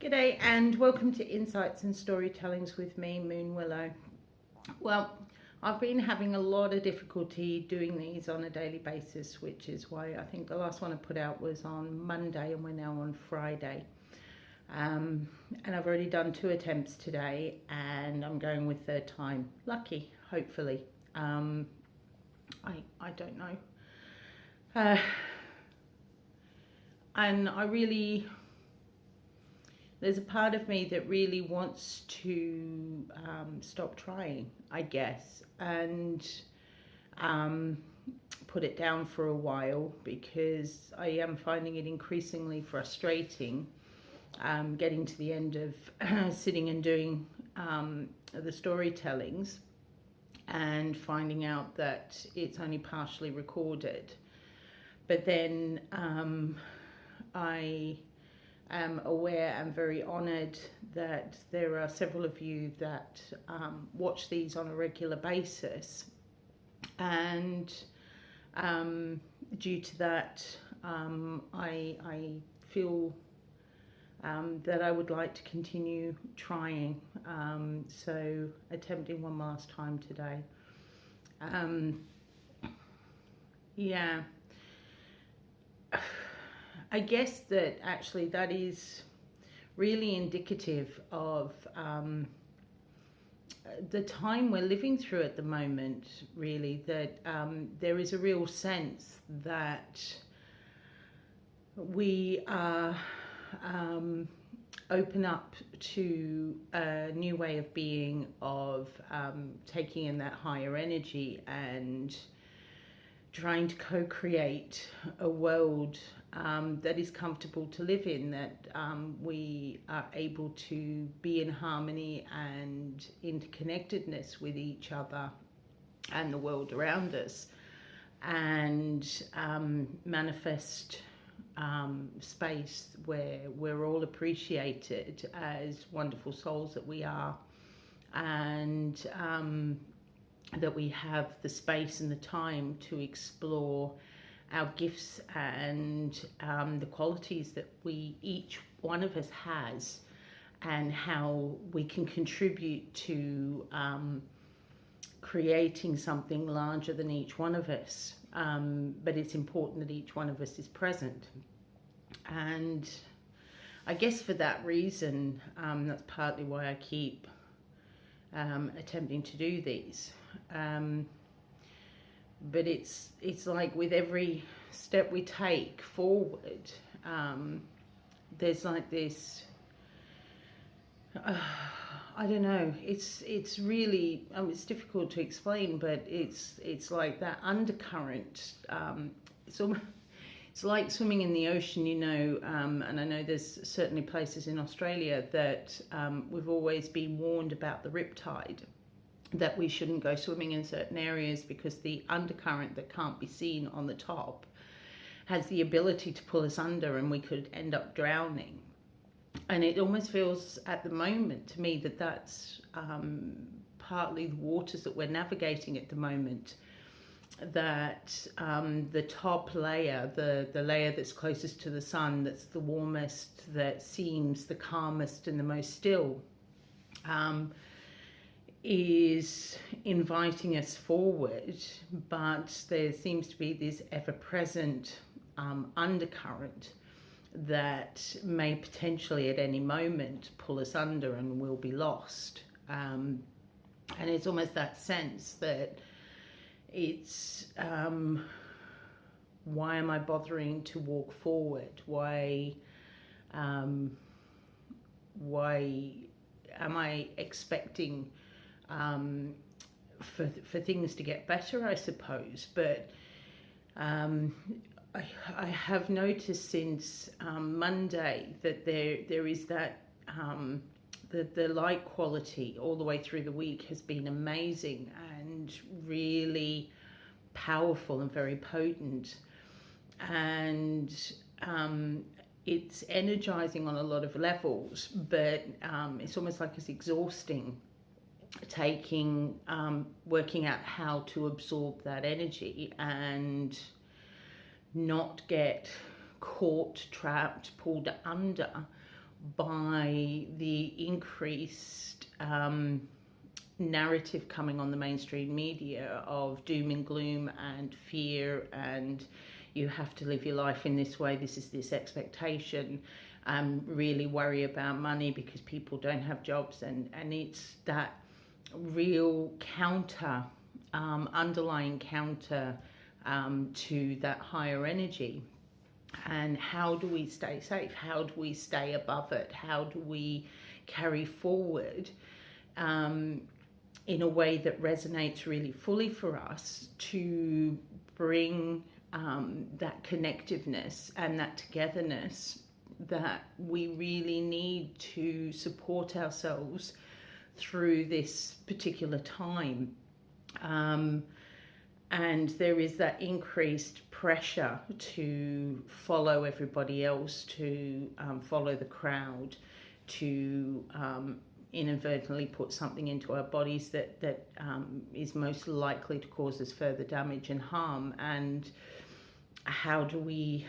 G'day and welcome to Insights and Storytellings with me, Moon Willow. Well, I've been having a lot of difficulty doing these on a daily basis, which is why I think the last one I put out was on Monday and we're now on Friday. And I've already done 2 attempts today and I'm going with third time. Lucky, hopefully. I don't know. And there's a part of me that really wants to stop trying, I guess, and put it down for a while because I am finding it increasingly frustrating getting to the end of sitting and doing the storytellings and finding out that it's only partially recorded. But then I am aware and very honoured that there are several of you that watch these on a regular basis, and due to that I feel that I would like to continue trying, so attempting one last time today. Yeah, I guess that actually that is really indicative of the time we're living through at the moment, really, that there is a real sense that we are open up to a new way of being, of taking in that higher energy and trying to co-create a world that is comfortable to live in, that we are able to be in harmony and interconnectedness with each other and the world around us, and manifest space where we're all appreciated as wonderful souls that we are, and that we have the space and the time to explore our gifts and the qualities that each one of us has, and how we can contribute to creating something larger than each one of us. But it's important that each one of us is present. And I guess for that reason, that's partly why I keep attempting to do these. But it's like with every step we take forward, there's like this, I don't know, it's really, it's difficult to explain, but it's like that undercurrent. It's like swimming in the ocean, you know, and I know there's certainly places in Australia that we've always been warned about the riptide, that we shouldn't go swimming in certain areas because the undercurrent that can't be seen on the top has the ability to pull us under and we could end up drowning. And it almost feels at the moment to me that that's partly the waters that we're navigating at the moment, that the top layer, the layer that's closest to the sun, that's the warmest, that seems the calmest and the most still, is inviting us forward, but there seems to be this ever-present undercurrent that may potentially at any moment pull us under and we'll be lost. And it's almost that sense that it's why am I bothering to walk forward? Why am I expecting for things to get better, I suppose? But I have noticed since Monday that there is that the light quality all the way through the week has been amazing and really powerful and very potent, and it's energizing on a lot of levels, but it's almost like it's exhausting working out how to absorb that energy and not get caught, trapped, pulled under by the increased narrative coming on the mainstream media of doom and gloom and fear, and you have to live your life in this way, this expectation, really worry about money because people don't have jobs, and it's that real counter, underlying counter to that higher energy. And how do we stay safe? How do we stay above it? How do we carry forward in a way that resonates really fully for us to bring that connectiveness and that togetherness that we really need to support ourselves through this particular time. And there is that increased pressure to follow everybody else, to follow the crowd, to inadvertently put something into our bodies that is most likely to cause us further damage and harm. And how do we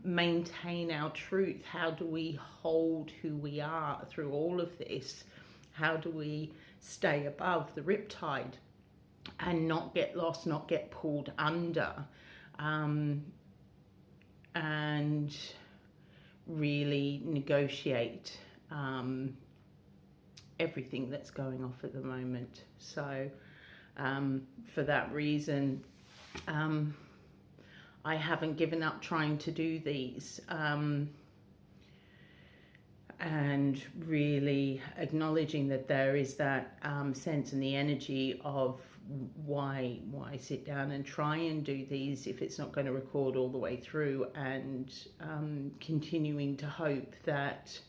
maintain our truth? How do we hold who we are through all of this? How do we stay above the riptide and not get lost, not get pulled under, and really negotiate everything that's going off at the moment? So for that reason, I haven't given up trying to do these, and really acknowledging that there is that sense and the energy of why sit down and try and do these if it's not going to record all the way through, and continuing to hope that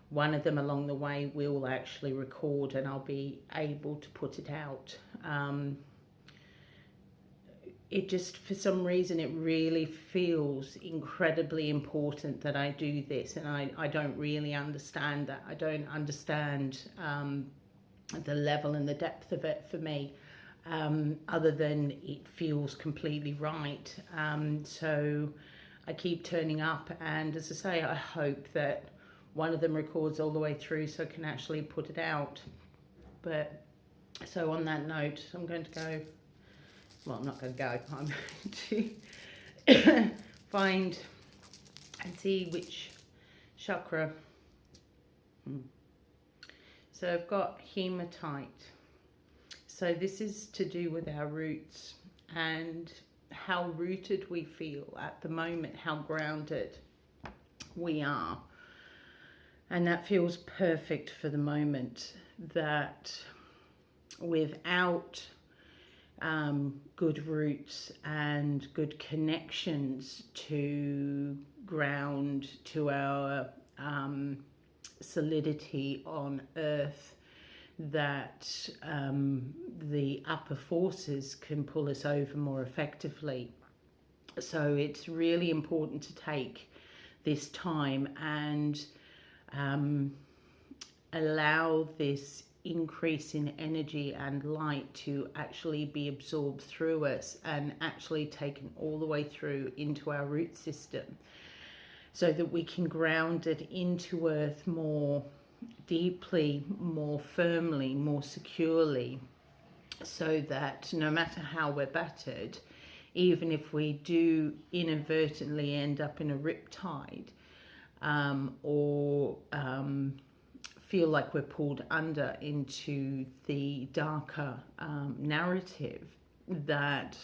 one of them along the way will actually record and I'll be able to put it out. It just, for some reason, it really feels incredibly important that I do this, and I don't really understand that. I don't understand the level and the depth of it for me, other than it feels completely right. So I keep turning up, and as I say, I hope that one of them records all the way through so I can actually put it out. But so on that note, I'm going to go. Well, I'm not going to go. I'm going to find and see which chakra. So I've got hematite. So this is to do with our roots and how rooted we feel at the moment, how grounded we are. And that feels perfect for the moment, that without good roots and good connections to ground, to our solidity on earth, that the upper forces can pull us over more effectively. So it's really important to take this time and allow this increase in energy and light to actually be absorbed through us and actually taken all the way through into our root system, so that we can ground it into earth more deeply, more firmly, more securely, so that no matter how we're battered, even if we do inadvertently end up in a riptide, or feel like we're pulled under into the darker narrative, that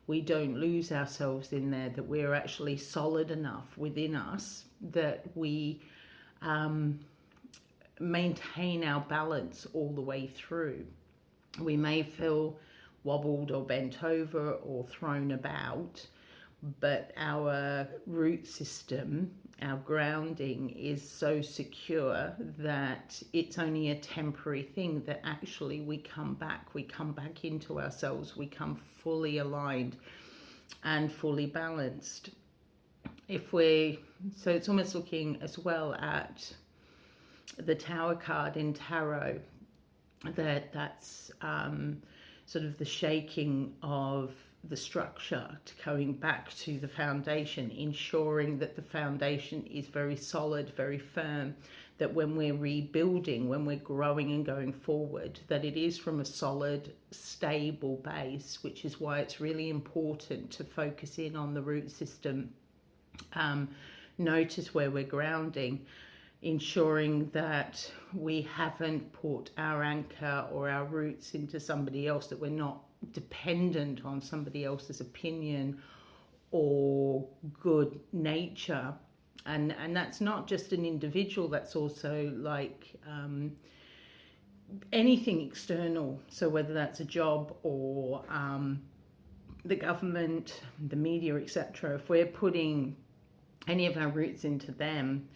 we don't lose ourselves in there, that we're actually solid enough within us, that we maintain our balance all the way through. We may feel wobbled or bent over or thrown about, but our root system, our grounding, is so secure that it's only a temporary thing, that actually we come back into ourselves, we come fully aligned and fully balanced. So it's almost looking as well at the Tower card in Tarot, that's sort of the shaking of the structure, to going back to the foundation, ensuring that the foundation is very solid, very firm, that when we're rebuilding, when we're growing and going forward, that it is from a solid, stable base, which is why it's really important to focus in on the root system. Notice where we're grounding, ensuring that we haven't put our anchor or our roots into somebody else, that we're not dependent on somebody else's opinion or good nature. And that's not just an individual, that's also like anything external. So whether that's a job or the government, the media, etc., if we're putting any of our roots into them,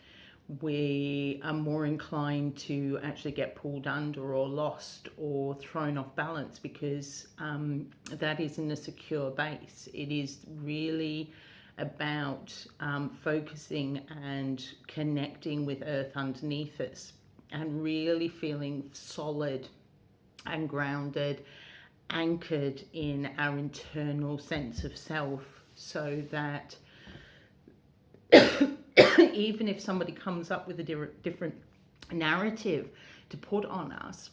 we are more inclined to actually get pulled under or lost or thrown off balance, because that isn't a secure base. It is really about focusing and connecting with earth underneath us and really feeling solid and grounded, anchored in our internal sense of self, so that even if somebody comes up with a different narrative to put on us,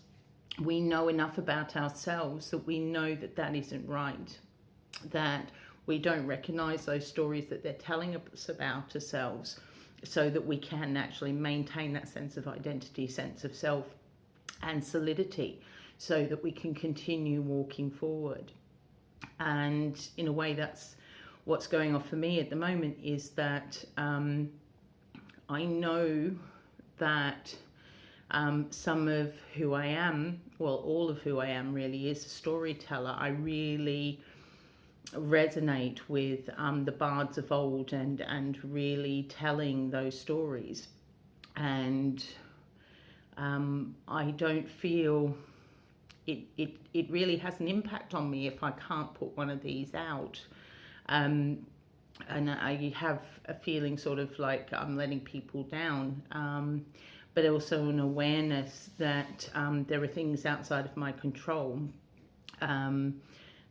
we know enough about ourselves that we know that that isn't right, that we don't recognize those stories that they're telling us about ourselves, so that we can actually maintain that sense of identity, sense of self and solidity, so that we can continue walking forward. And in a way, that's what's going on for me at the moment, is that I know that some of who I am, well, all of who I am really, is a storyteller. I really resonate with the bards of old and really telling those stories. And I don't feel it really has an impact on me if I can't put one of these out. And I have a feeling sort of like I'm letting people down, but also an awareness that there are things outside of my control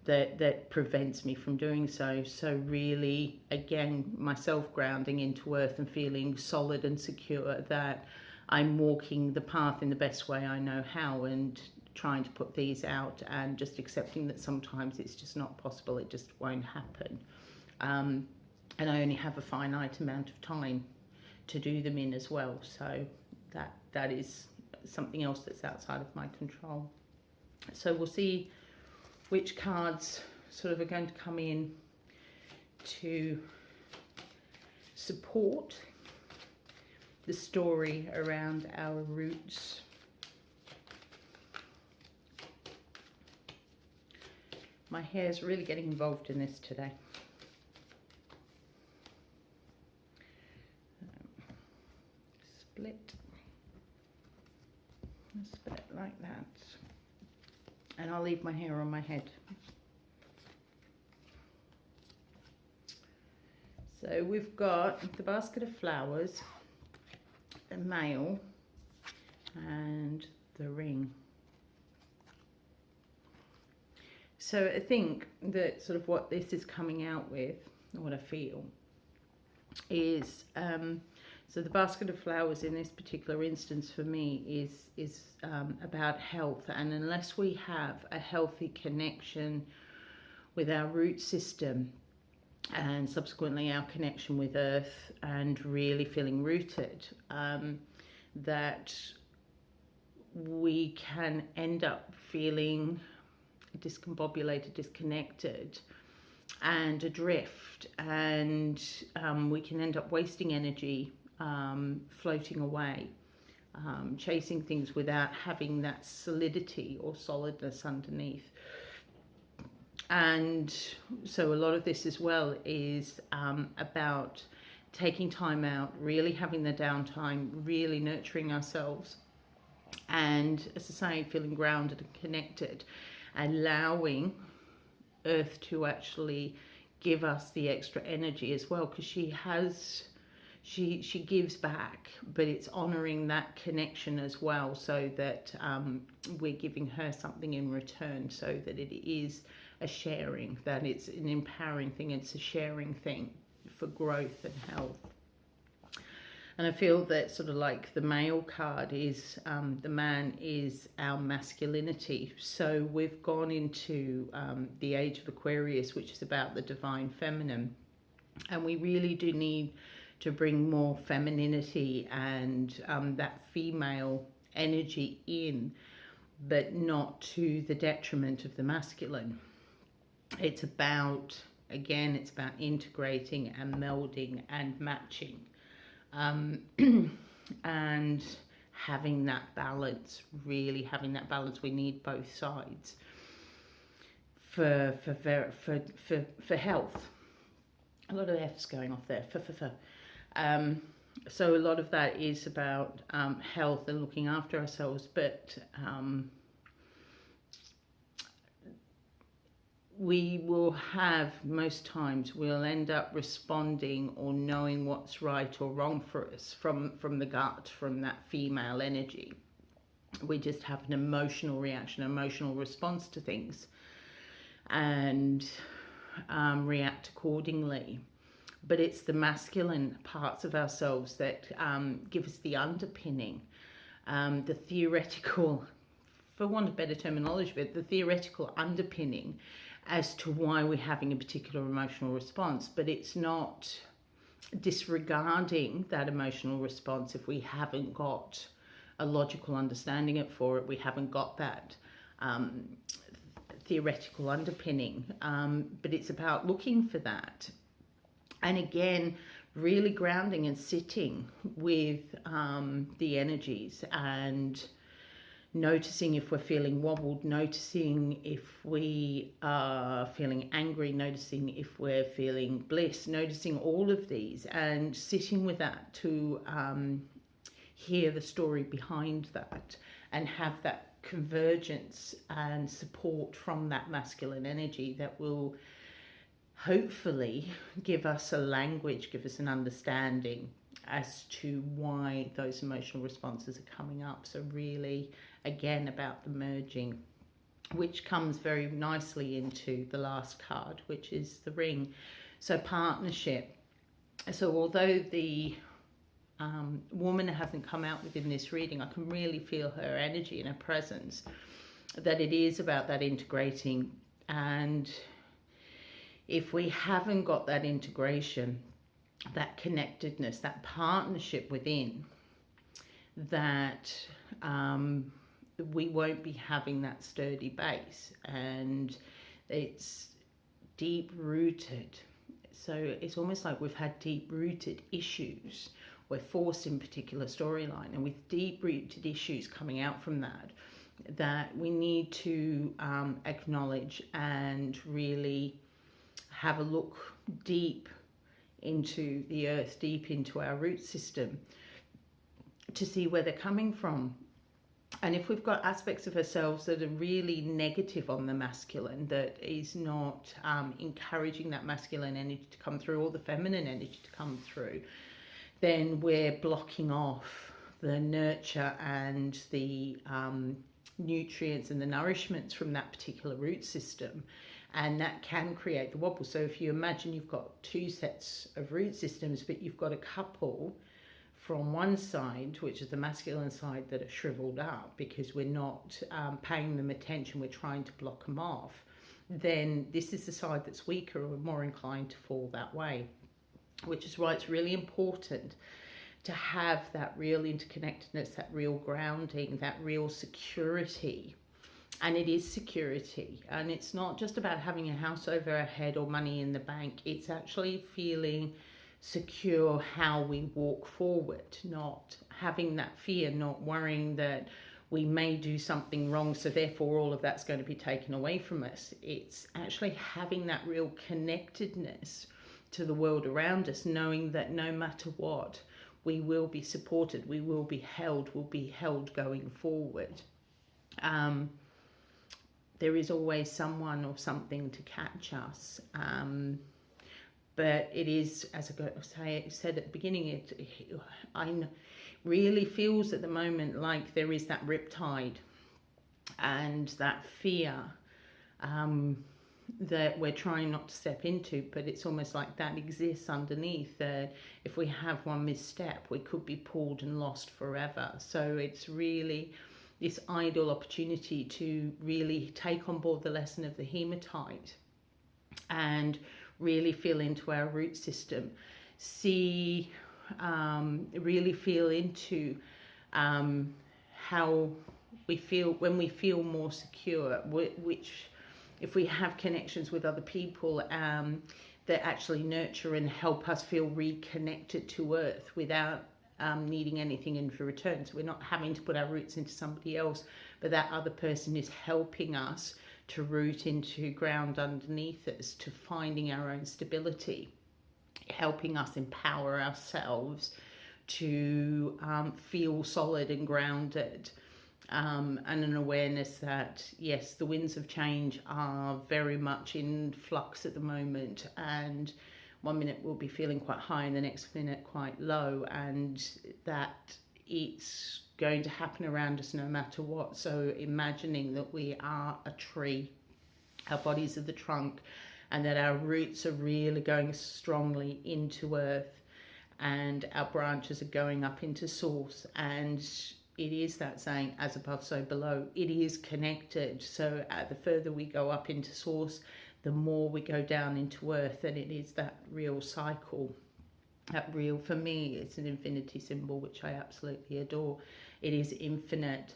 that prevents me from doing so. So really, again, myself grounding into earth and feeling solid and secure that I'm walking the path in the best way I know how, and trying to put these out, and just accepting that sometimes it's just not possible, it just won't happen. And I only have a finite amount of time to do them in as well. So that is something else that's outside of my control. So we'll see which cards sort of are going to come in to support the story around our roots. My hair's really getting involved in this today. Split like that, and I'll leave my hair on my head. So we've got the basket of flowers, the male, and the ring. So I think that sort of what this is coming out with, what I feel, is so the basket of flowers in this particular instance for me is about health. And unless we have a healthy connection with our root system, and subsequently our connection with earth, and really feeling rooted, that we can end up feeling discombobulated, disconnected, and adrift, and we can end up wasting energy, floating away, chasing things without having that solidity or solidness underneath. And so a lot of this as well is about taking time out, really having the downtime, really nurturing ourselves, and as I say, feeling grounded and connected, allowing earth to actually give us the extra energy as well, because she gives back, but it's honoring that connection as well, so that we're giving her something in return, so that it is a sharing, that it's an empowering thing, it's a sharing thing for growth and health. And I feel that sort of like the male card is, the man is our masculinity. So we've gone into the age of Aquarius, which is about the divine feminine. And we really do need to bring more femininity and that female energy in, but not to the detriment of the masculine. It's about, again, it's about integrating and melding and matching. And having that balance, really having that balance. We need both sides for health. A lot of F's going off there. So a lot of that is about health and looking after ourselves, but we will have, most times we'll end up responding or knowing what's right or wrong for us from the gut, from that female energy. We just have an emotional reaction, emotional response to things, and react accordingly. But it's the masculine parts of ourselves that give us the underpinning, the theoretical, for want of better terminology, but the theoretical underpinning as to why we're having a particular emotional response. But it's not disregarding that emotional response if we haven't got a logical understanding for it. We haven't got that theoretical underpinning, but it's about looking for that. And again, really grounding and sitting with the energies and noticing if we're feeling wobbled, noticing if we are feeling angry, noticing if we're feeling bliss, noticing all of these and sitting with that to hear the story behind that and have that convergence and support from that masculine energy that will hopefully give us a language, give us an understanding as to why those emotional responses are coming up. So really, again, about the merging, which comes very nicely into the last card, which is the ring. So partnership. So although the woman hasn't come out within this reading, I can really feel her energy and her presence, that it is about that integrating. And if we haven't got that integration, that connectedness, that partnership within, that we won't be having that sturdy base, and it's deep rooted. So it's almost like we've had deep rooted issues. We're forced in particular storyline, and with deep rooted issues coming out from that, that we need to acknowledge and really have a look deep into the earth, deep into our root system, to see where they're coming from. And if we've got aspects of ourselves that are really negative on the masculine, that is not encouraging that masculine energy to come through or the feminine energy to come through, then we're blocking off the nurture and the nutrients and the nourishments from that particular root system. And that can create the wobble. So if you imagine you've got two sets of root systems, but you've got a couple from one side, which is the masculine side, that are shriveled up because we're not paying them attention, we're trying to block them off, then this is the side that's weaker or more inclined to fall that way. Which is why it's really important to have that real interconnectedness, that real grounding, that real security. And it is security. And it's not just about having a house over our head or money in the bank. It's actually feeling secure how we walk forward, not having that fear, not worrying that we may do something wrong, so therefore all of that's going to be taken away from us. It's actually having that real connectedness to the world around us, knowing that no matter what, we will be supported, we will be held, we'll be held going forward. There is always someone or something to catch us. But it is, as I said at the beginning, I really feels at the moment like there is that riptide and that fear that we're trying not to step into, but it's almost like that exists underneath, that if we have one misstep, we could be pulled and lost forever. So it's really this ideal opportunity to really take on board the lesson of the hematite and really feel into our root system, really feel into how we feel when we feel more secure, which if we have connections with other people that actually nurture and help us feel reconnected to earth without needing anything in return. So we're not having to put our roots into somebody else, but that other person is helping us to root into ground underneath us, to finding our own stability, helping us empower ourselves to feel solid and grounded. And an awareness that, yes, the winds of change are very much in flux at the moment, and one minute we'll be feeling quite high and the next minute quite low, and that it's going to happen around us no matter what. So imagining that we are a tree, our bodies are the trunk, and that our roots are really going strongly into earth, and our branches are going up into source. And it is that saying, as above, so below. It is connected. So the further we go up into source, the more we go down into earth. And it is that real cycle. That real, for me, it's an infinity symbol, which I absolutely adore. It is infinite.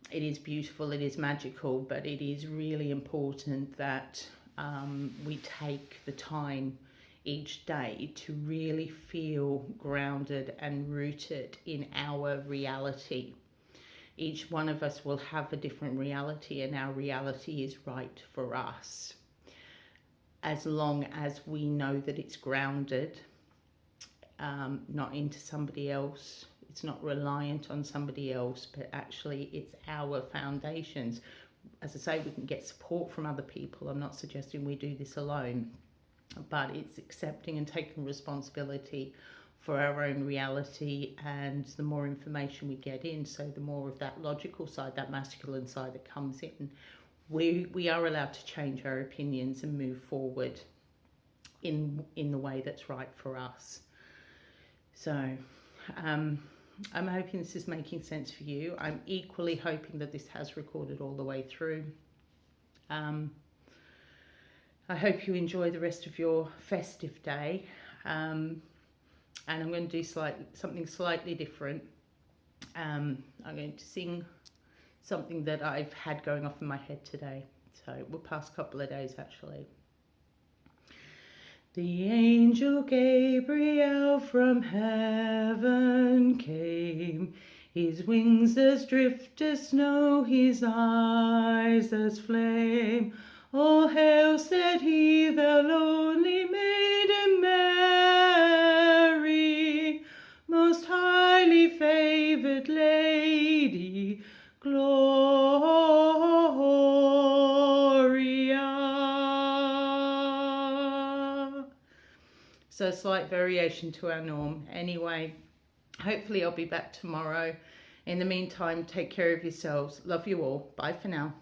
It is beautiful. It is magical. But it is really important that we take the time each day to really feel grounded and rooted in our reality. Each one of us will have a different reality, and our reality is right for us, as long as we know that it's grounded, not into somebody else. It's not reliant on somebody else, but actually it's our foundations. As I say, we can get support from other people. I'm not suggesting we do this alone, but it's accepting and taking responsibility for our own reality. And the more information we get in, so the more of that logical side, that masculine side that comes in, we are allowed to change our opinions and move forward in the way that's right for us. So I'm hoping this is making sense for you. I'm equally hoping that this has recorded all the way through. I hope you enjoy the rest of your festive day. And I'm going to do something slightly different. I'm going to sing something that I've had going off in my head today. So the past couple of days, actually. The angel Gabriel from heaven came, his wings as drift as snow, his eyes as flame. All hail, said he, thou lonely maiden Mary, most highly favoured lady, Gloria. So a slight variation to our norm. Anyway, hopefully I'll be back tomorrow. In the meantime, take care of yourselves. Love you all. Bye for now.